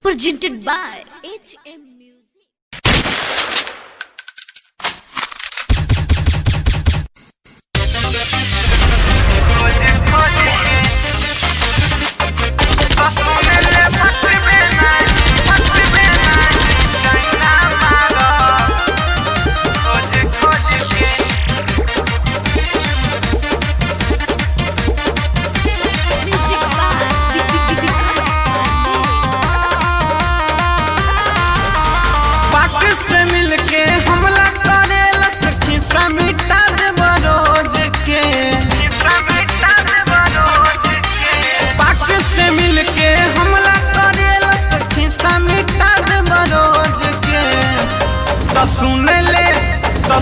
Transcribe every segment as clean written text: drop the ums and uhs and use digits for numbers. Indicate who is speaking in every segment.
Speaker 1: Presented by HM Music.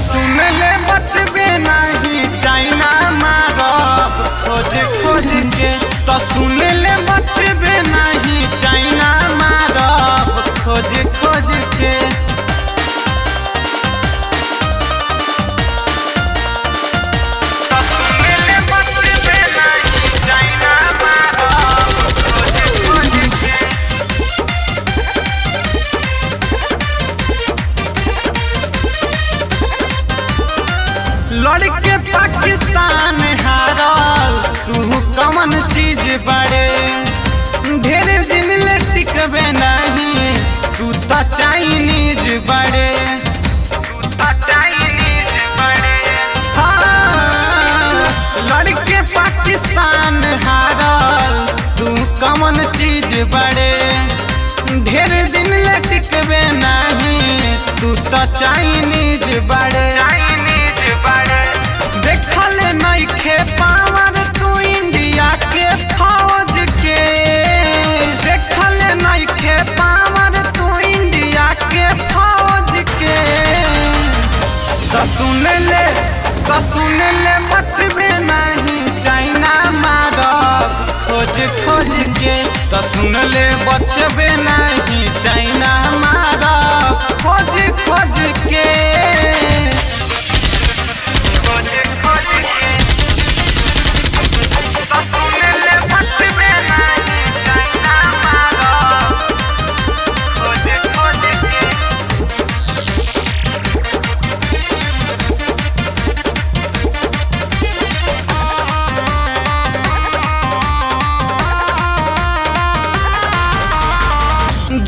Speaker 2: सुन ले बचबे नहीं चाइना मारब खोज खोज के तो सुन ले बचबे नहीं चाइना मारब खोज खोज के लड़के पाकिस्तान हारल तू कमन चीज बड़े ढेर दिन ले टिकबे नहीं तू तो चाइनीज बड़े हाँ लड़के पाकिस्तान हारल तू कमन चीज बड़े ढेर दिन ले टिकबे नहीं तू तो चाइनीज बड़े देखल नहीं खे पावर तू इंडिया के फौज के देखल नहीं खे पावर तू इंडिया के फौज के तो सुन ले बचबे नहीं चाइना मारब खोज खोज के तो सुन ले बचबे नहीं चाइना मारब खोज खोज के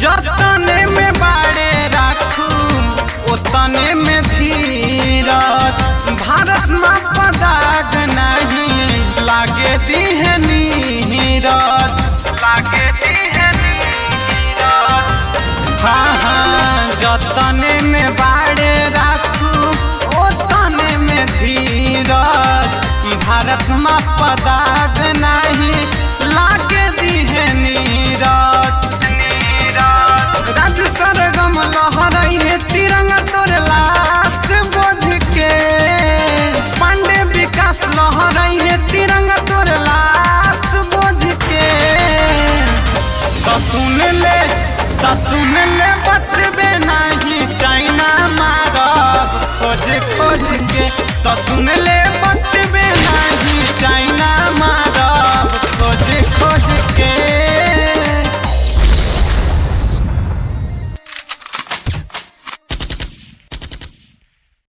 Speaker 2: जतने में बाड़े राखू उतने में धीरज भारत में पदाग नहीं लागे दीहे नीरज हाँ हाँ जतने में